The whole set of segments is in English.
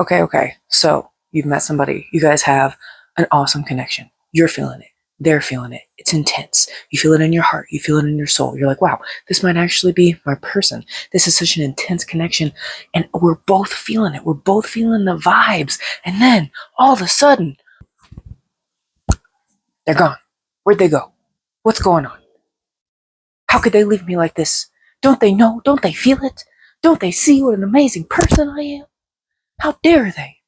Okay. So you've met somebody. You guys have an awesome connection. You're feeling it. They're feeling it. It's intense. You feel it in your heart. You feel it in your soul. You're like, wow, this might actually be my person. This is such an intense connection. And we're both feeling it. We're both feeling the vibes. And then all of a sudden, they're gone. Where'd they go? What's going on? How could they leave me like this? Don't they know? Don't they feel it? Don't they see what an amazing person I am? How dare they?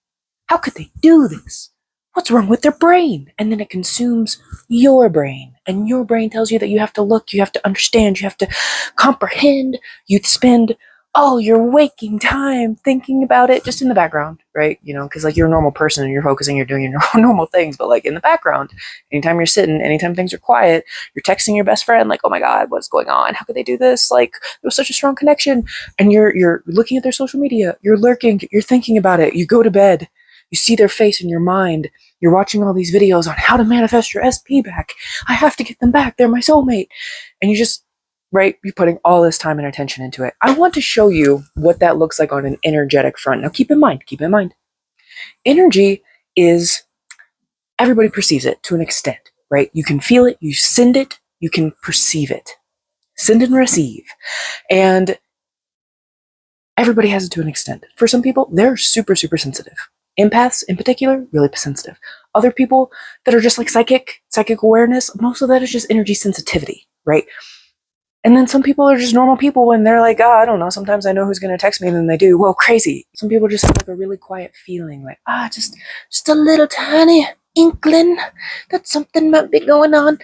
How could they do this? What's wrong with their brain? And then it consumes your brain. And your brain tells you that you have to look, you have to understand, you have to comprehend. You spend all your waking time thinking about it just in the background, right? You know, because like you're a normal person and you're focusing, you're doing your normal things, but like in the background, anytime you're sitting, anytime things are quiet, you're texting your best friend, like, oh my God, what's going on? How could they do this? Like, there was such a strong connection. And you're looking at their social media, you're lurking, you're thinking about it, you go to bed. You see their face in your mind. You're watching all these videos on how to manifest your SP back. I have to get them back. They're my soulmate. And you just, right, you're putting all this time and attention into it. I want to show you what that looks like on an energetic front. Now, keep in mind, energy is, everybody perceives it to an extent, right? You can feel it, you send it, you can perceive it. Send and receive. And everybody has it to an extent. For some people, they're super, super sensitive. Empaths in particular, really sensitive. Other people that are just like psychic awareness, most of that is just energy sensitivity, right? And then some people are just normal people and they're like, oh, I don't know, sometimes I know who's going to text me and then they do. Well, crazy. Some people just have like a really quiet feeling, like, just a little tiny inkling that something might be going on.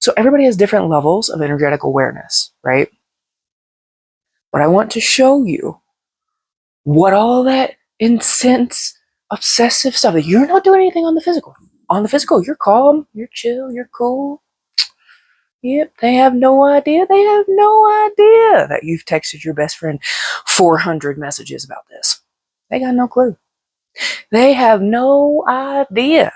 So everybody has different levels of energetic awareness, right? But I want to show you what all that intense, obsessive stuff that you're not doing anything on the physical. On the physical, you're calm, you're chill, you're cool. Yep, they have no idea. They have no idea that you've texted your best friend 400 messages about this. They got no clue. They have no idea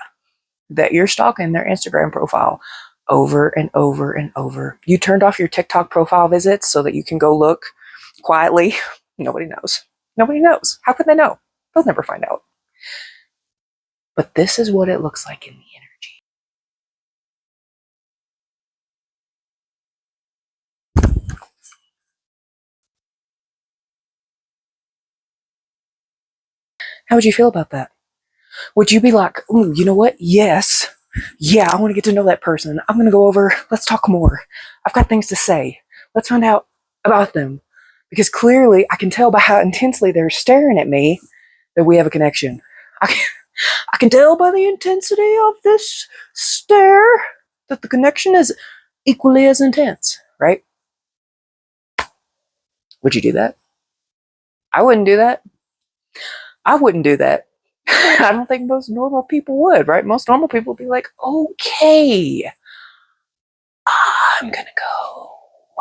that you're stalking their Instagram profile over and over and over. You turned off your TikTok profile visits so that you can go look quietly. Nobody knows. Nobody knows. How could they know? They'll never find out. But this is what it looks like in the energy. How would you feel about that? Would you be like, ooh, you know what? Yes. Yeah, I want to get to know that person. I'm going to go over. Let's talk more. I've got things to say. Let's find out about them. Because clearly I can tell by how intensely they're staring at me that we have a connection. I can tell by the intensity of this stare that the connection is equally as intense, right? Would you do that? I wouldn't do that. I wouldn't do that. I don't think most normal people would, right? Most normal people would be like, okay, I'm gonna go.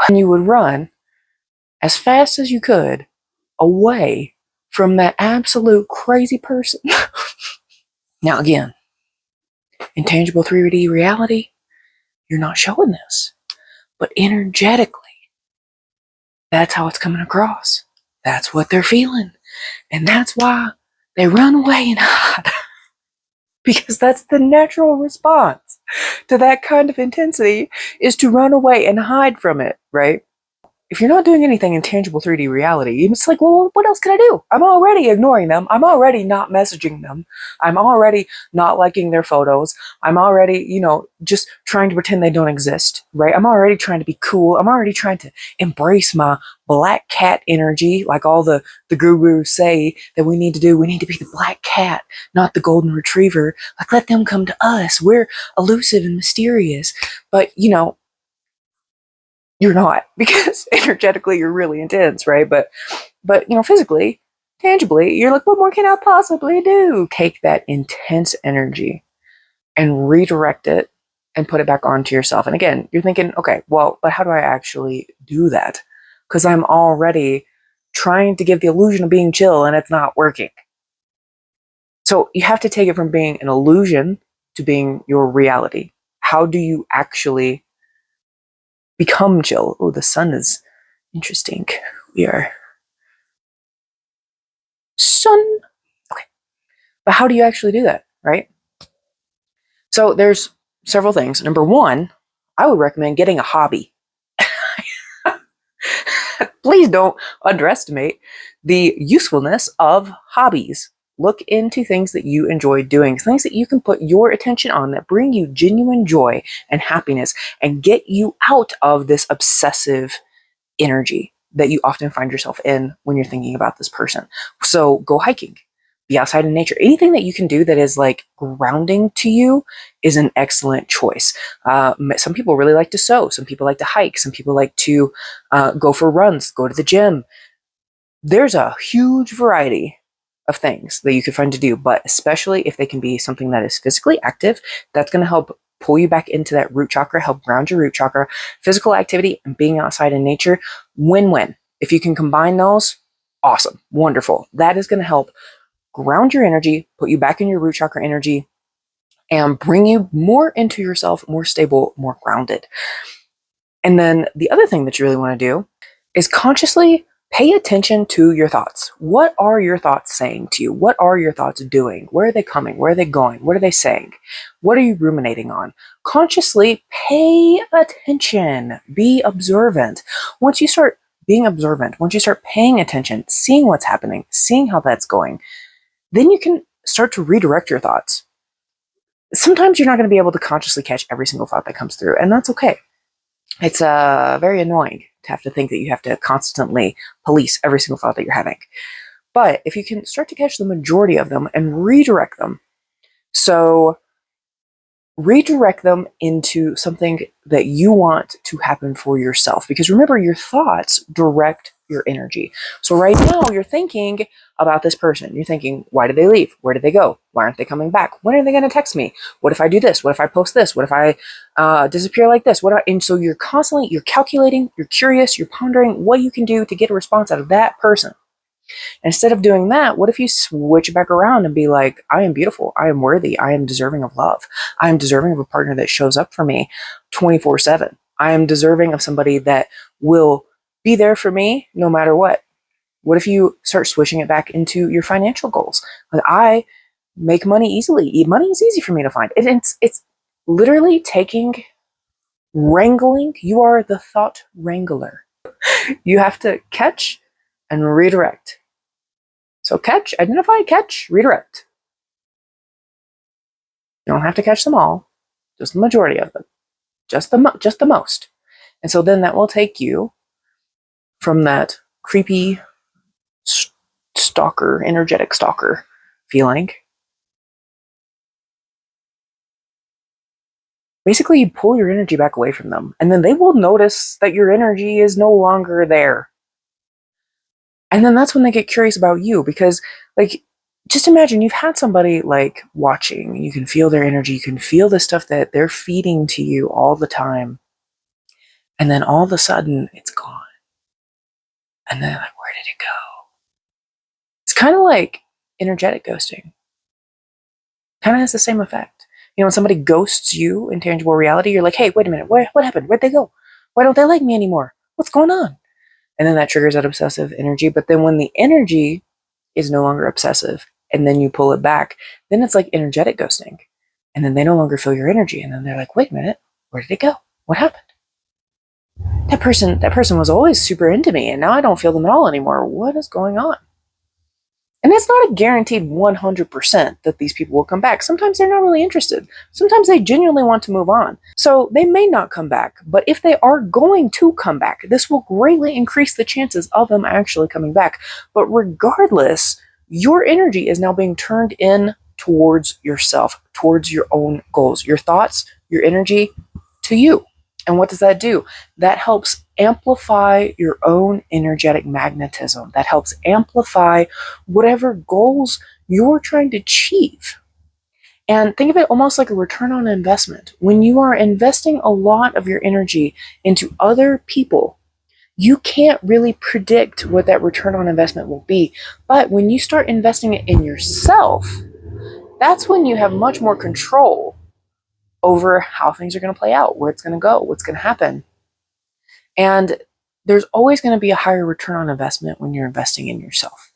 And you would run as fast as you could away from that absolute crazy person. Now, again, intangible 3D reality, you're not showing this. But energetically, that's how it's coming across. That's what they're feeling. And that's why they run away and hide. Because that's the natural response to that kind of intensity, is to run away and hide from it, right? If you're not doing anything in tangible 3D reality, it's like, well, what else can I do? I'm already ignoring them. I'm already not messaging them. I'm already not liking their photos. I'm already, just trying to pretend they don't exist, right? I'm already trying to be cool. I'm already trying to embrace my black cat energy, like all the gurus say that we need to do. We need to be the black cat, not the golden retriever. Like, let them come to us. We're elusive and mysterious. But, you're not, because energetically you're really intense, right? But physically, tangibly, you're like, what more can I possibly do? Take that intense energy and redirect it and put it back onto yourself. And again, you're thinking, okay, well, but how do I actually do that? Because I'm already trying to give the illusion of being chill and it's not working. So you have to take it from being an illusion to being your reality. How do you actually become chill? Oh, the sun is interesting. We are sun But how do you actually do that, right? So there's several things. Number one, I would recommend getting a hobby. Please don't underestimate the usefulness of hobbies. Look into things that you enjoy doing, things that you can put your attention on that bring you genuine joy and happiness and get you out of this obsessive energy that you often find yourself in when you're thinking about this person. So go hiking, be outside in nature. Anything that you can do that is like grounding to you is an excellent choice. Some people really like to sew. Some people like to hike. Some people like to go for runs, go to the gym. There's a huge variety of things that you could find to do, but especially if they can be something that is physically active, that's going to help pull you back into that root chakra, help ground your root chakra. Physical activity and being outside in nature, win-win. If you can combine those, awesome, wonderful. That is going to help ground your energy, put you back in your root chakra energy, and bring you more into yourself, more stable, more grounded. And then the other thing that you really want to do is consciously pay attention to your thoughts. What are your thoughts saying to you? What are your thoughts doing? Where are they coming? Where are they going? What are they saying? What are you ruminating on? Consciously pay attention. Be observant. Once you start being observant, once you start paying attention, seeing what's happening, seeing how that's going, then you can start to redirect your thoughts. Sometimes you're not going to be able to consciously catch every single thought that comes through, and that's okay. It's very annoying to have to think that you have to constantly police every single thought that you're having. But if you can start to catch the majority of them and redirect them, so redirect them into something that you want to happen for yourself. Because remember, your thoughts direct your energy. So right now you're thinking about this person. You're thinking, why did they leave? Where did they go? Why aren't they coming back? When are they going to text me? What if I do this? What if I post this? What if I disappear like this? And so you're calculating, you're curious, you're pondering what you can do to get a response out of that person. Instead of doing that, what if you switch back around and be like, I am beautiful. I am worthy. I am deserving of love. I am deserving of a partner that shows up for me 24/7. I am deserving of somebody that will be there for me no matter what. What if you start switching it back into your financial goals? Like, I make money easily. Money is easy for me to find. It's literally wrangling. You are the thought wrangler. You have to catch and redirect. So catch, identify, catch, redirect. You don't have to catch them all, just the majority of them, just the most. And so then that will take you from that creepy stalker, energetic stalker feeling. Basically, you pull your energy back away from them, and then they will notice that your energy is no longer there. And then that's when they get curious about you, because, like, just imagine you've had somebody like watching, you can feel their energy, you can feel the stuff that they're feeding to you all the time. And then all of a sudden it's gone. And then like, where did it go? It's kind of like energetic ghosting. Kind of has the same effect. You know, when somebody ghosts you in tangible reality, you're like, hey, wait a minute, what happened? Where'd they go? Why don't they like me anymore? What's going on? And then that triggers that obsessive energy. But then when the energy is no longer obsessive and then you pull it back, then it's like energetic ghosting. And then they no longer feel your energy. And then they're like, wait a minute, where did it go? What happened? That person was always super into me and now I don't feel them at all anymore. What is going on? And it's not a guaranteed 100% that these people will come back. Sometimes they're not really interested. Sometimes they genuinely want to move on. So they may not come back, but if they are going to come back, this will greatly increase the chances of them actually coming back. But regardless, your energy is now being turned in towards yourself, towards your own goals, your thoughts, your energy to you. And what does that do? That helps amplify your own energetic magnetism. That helps amplify whatever goals you're trying to achieve. And think of it almost like a return on investment. When you are investing a lot of your energy into other people, you can't really predict what that return on investment will be. But when you start investing it in yourself, that's when you have much more control over how things are going to play out, where it's going to go, what's going to happen. And there's always going to be a higher return on investment when you're investing in yourself.